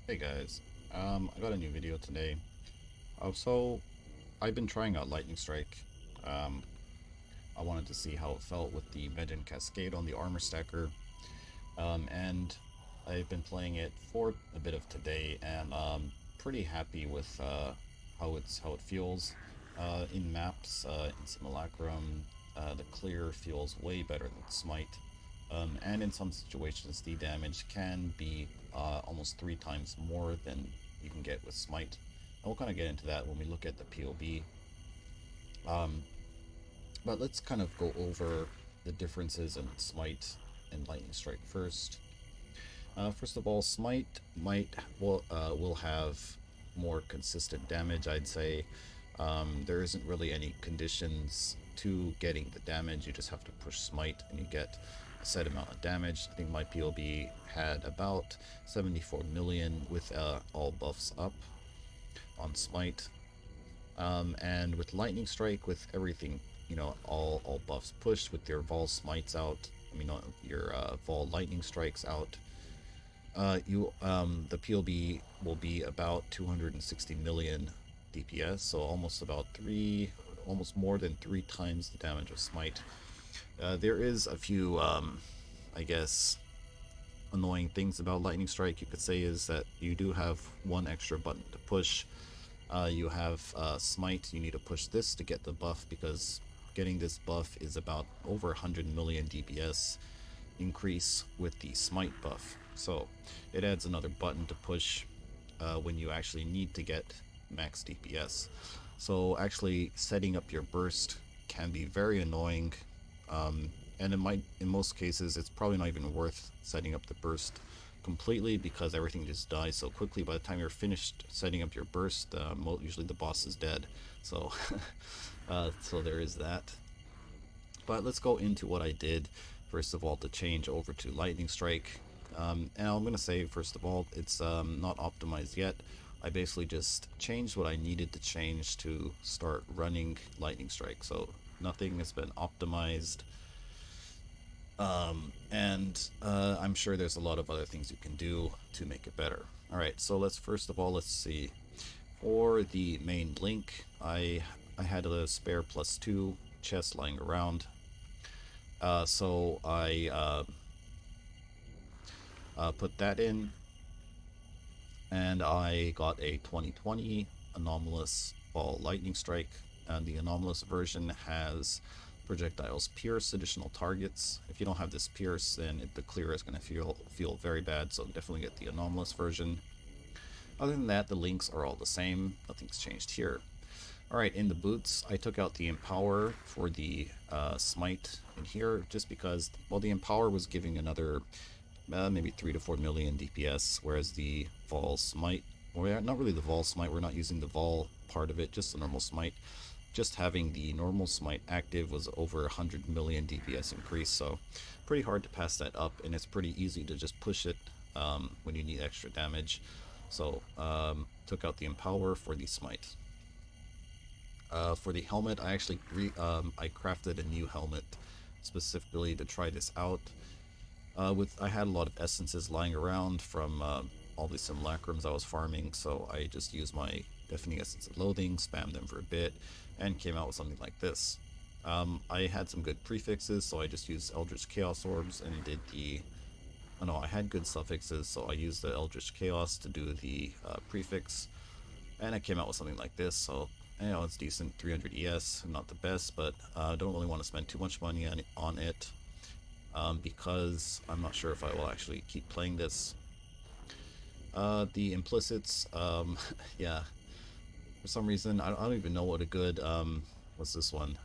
Hey guys, I got a new video today. So I've been trying out Lightning Strike. Um, I wanted to see how it felt with the vengeant cascade on the armor stacker, and I've been playing it for a bit of today, and pretty happy with how it feels. In maps, in Simulacrum, the clear feels way better than Smite. And in some situations, the damage can be almost 3 times more than you can get with Smite. And we'll kind of get into that when we look at the POB. Um, but let's kind of go over the differences in Smite and Lightning Strike first. First of all, Smite will have more consistent damage, I'd say. There isn't really any conditions to getting the damage. You just have to push Smite and you get a set amount of damage. I think my POB had about 74 million with all buffs up on Smite. And with Lightning Strike, with everything, all buffs pushed, with your Vol Smites out, your Vol Lightning Strikes out, the POB will be about 260 million DPS, so almost more than 3 times the damage of Smite. There is a few, I guess, annoying things about Lightning Strike. You could say is that you do have one extra button to push. You have Smite. You need to push this to get the buff because getting this buff is about over 100 million DPS increase with the Smite buff. So it adds another button to push when you actually need to get max DPS. So actually setting up your burst can be very annoying, and in most cases it's probably not even worth setting up the burst completely because everything just dies so quickly. By the time you're finished setting up your burst, usually the boss is dead. So so there is that. But let's go into what I did first of all to change over to Lightning Strike. And I'm going to say, first of all, it's not optimized yet. I basically just changed what I needed to change to start running Lightning Strike. So nothing has been optimized. And I'm sure there's a lot of other things you can do to make it better. Alright, so let's see. For the main link, I had a spare +2 chest lying around. So I put that in, and I got a 2020 anomalous ball lightning strike, and the anomalous version has projectiles pierce additional targets. If you don't have this pierce, then the clear is going to feel very bad, so definitely get the anomalous version. Other than that, the links are all the same. Nothing's changed here. Alright, in the boots, I took out the Empower for the Smite in here, just because, well, the Empower was giving another maybe 3 to 4 million DPS, whereas the Vol Smite, or not really the Vol Smite, we're not using the Vol part of it, just the normal Smite. Just having the normal Smite active was over 100 million DPS increase, so pretty hard to pass that up, and it's pretty easy to just push it when you need extra damage. So took out the Empower for the Smite. For the helmet, I actually I crafted a new helmet specifically to try this out. I had a lot of essences lying around from all the simulacrums I was farming, so I just used my Deafening Essence of Loathing, spammed them for a bit, and came out with something like this. I had some good prefixes, so I just used Eldritch Chaos Orbs and did the... Oh no, I had good suffixes, so I used the Eldritch Chaos to do the prefix, and I came out with something like this, so it's decent, 300 ES, not the best, but I don't really want to spend too much money on it. Because I'm not sure if I will actually keep playing this. The implicits, yeah, for some reason, I don't even know what a good, what's this one?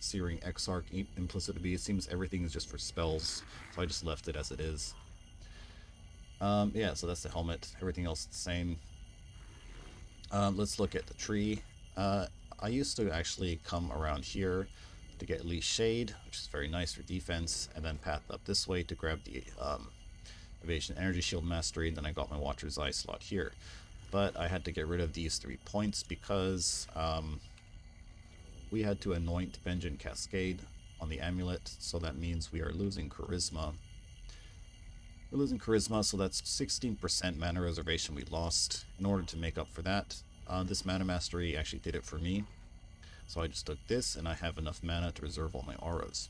Searing Exarch implicit to be. It seems everything is just for spells, so I just left it as it is. Yeah, so that's the helmet. Everything else is the same. Let's look at the tree. I used to actually come around here to get at least shade, which is very nice for defense, and then path up this way to grab the evasion energy shield mastery, and then I got my Watcher's Eye slot here. But I had to get rid of these 3 points because we had to anoint vengeant cascade on the amulet, so that means we are losing charisma. We're losing charisma, so that's 16% mana reservation we lost. In order to make up for that, this mana mastery actually did it for me. So I just took this, and I have enough mana to reserve all my auras.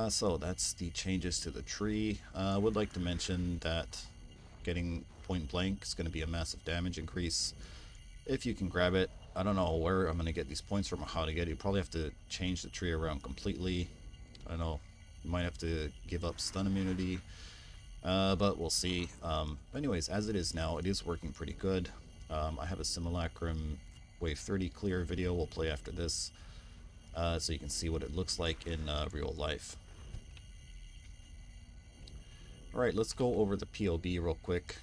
So that's the changes to the tree. I would like to mention that getting point blank is going to be a massive damage increase. If you can grab it, I don't know where I'm going to get these points from or how to get it. You probably have to change the tree around completely. I don't know. You might have to give up stun immunity. But we'll see. Anyways, as it is now, it is working pretty good. I have a Simulacrum Wave 30 clear video we'll play after this, so you can see what it looks like in real life. Alright, let's go over the POB real quick.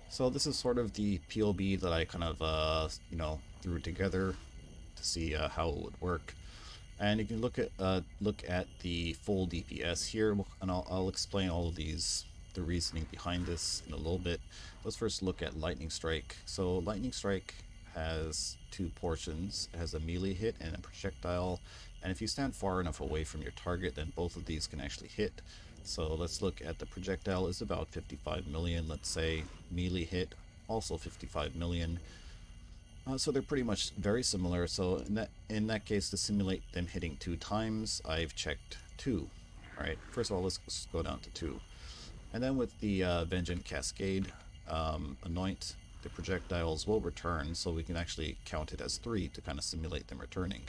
So this is sort of the POB that I kind of, threw together to see how it would work. And you can look at the full DPS here, and I'll explain all of these, the reasoning behind this in a little bit. Let's first look at Lightning Strike. So Lightning Strike has two portions. It has a melee hit and a projectile, and if you stand far enough away from your target, then both of these can actually hit. So let's look at the projectile is about 55 million, let's say. Melee hit, also 55 million. So they're pretty much very similar. So in that case, to simulate them hitting 2 times, I've checked 2. Alright, first of all, let's go down to 2. And then with the vengeant cascade, anoint, the projectiles will return, so we can actually count it as 3 to kind of simulate them returning.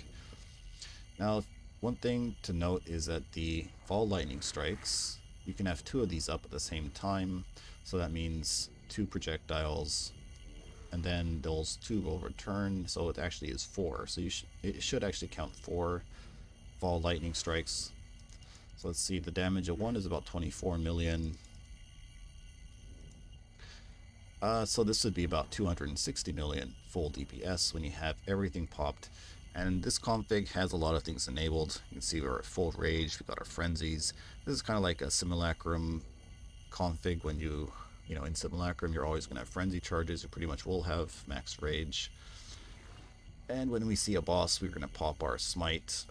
Now, one thing to note is that the fall lightning strikes, you can have 2 of these up at the same time, so that means 2 projectiles, and then those 2 will return, so it actually is 4. So it should actually count 4 fall lightning strikes. So let's see, the damage of 1 is about 24 million. So this would be about 260 million full DPS when you have everything popped. And this config has a lot of things enabled. You can see we're at full rage, we've got our frenzies. This is kind of like a Simulacrum config. When in Simulacrum, you're always going to have frenzy charges. You pretty much will have max rage. And when we see a boss, we're going to pop our Smite,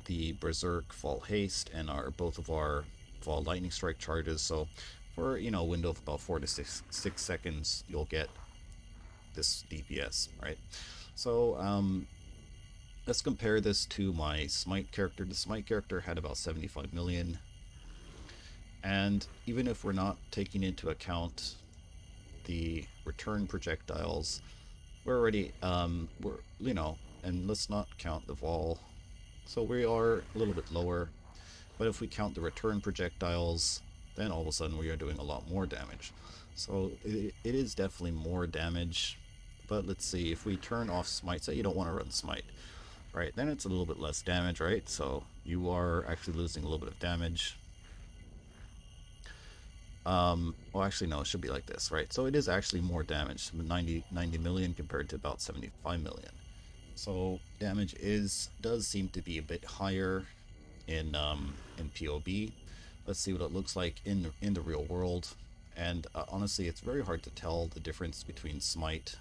the Berserk Fall Haste, and both of our Fall Lightning Strike charges. So for a window of about 4 to 6 seconds, you'll get this DPS, right? So let's compare this to my Smite character. The Smite character had about 75 million. And even if we're not taking into account the return projectiles, we're already, and let's not count the Vol. So we are a little bit lower. But if we count the return projectiles, then all of a sudden we are doing a lot more damage. So it is definitely more damage. But let's see, if we turn off Smite, say you don't want to run Smite, right, then it's a little bit less damage, right? So you are actually losing a little bit of damage. Well, actually, no, it should be like this, right? So it is actually more damage, 90 million compared to about 75 million. So damage does seem to be a bit higher in POB. Let's see what it looks like in the real world. And honestly, it's very hard to tell the difference between Smite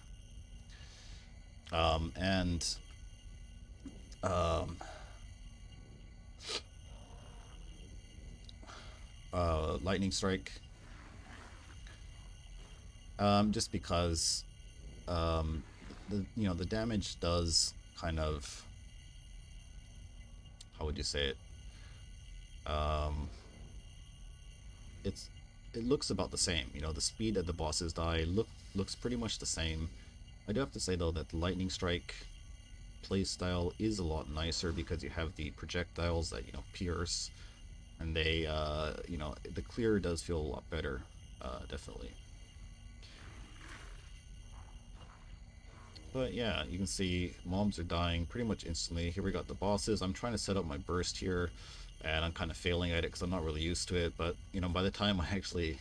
and Lightning Strike. Just because the damage does kind of, how would you say it? It looks about the same. The speed that the bosses die looks pretty much the same. I do have to say though that the Lightning Strike playstyle is a lot nicer because you have the projectiles that pierce, and they the clear does feel a lot better, definitely. But yeah, you can see mobs are dying pretty much instantly. Here we got the bosses. I'm trying to set up my burst here, and I'm kind of failing at it because I'm not really used to it. But by the time I actually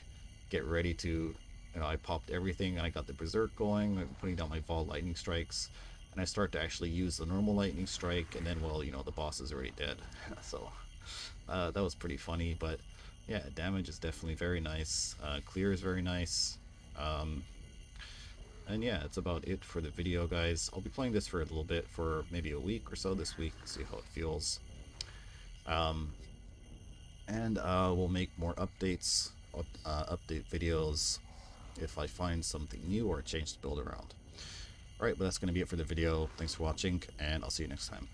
get ready to, I popped everything and I got the Berserk going. I'm putting down my Vol Lightning Strikes, and I start to actually use the normal Lightning Strike, and then, well, the boss is already dead. So that was pretty funny. But yeah, damage is definitely very nice. Clear is very nice. And yeah, that's about it for the video, guys. I'll be playing this for a little bit, for maybe a week or so this week, see how it feels. and we'll make more updates, update videos if I find something new or change the build around. Alright, but that's going to be it for the video. Thanks for watching, and I'll see you next time.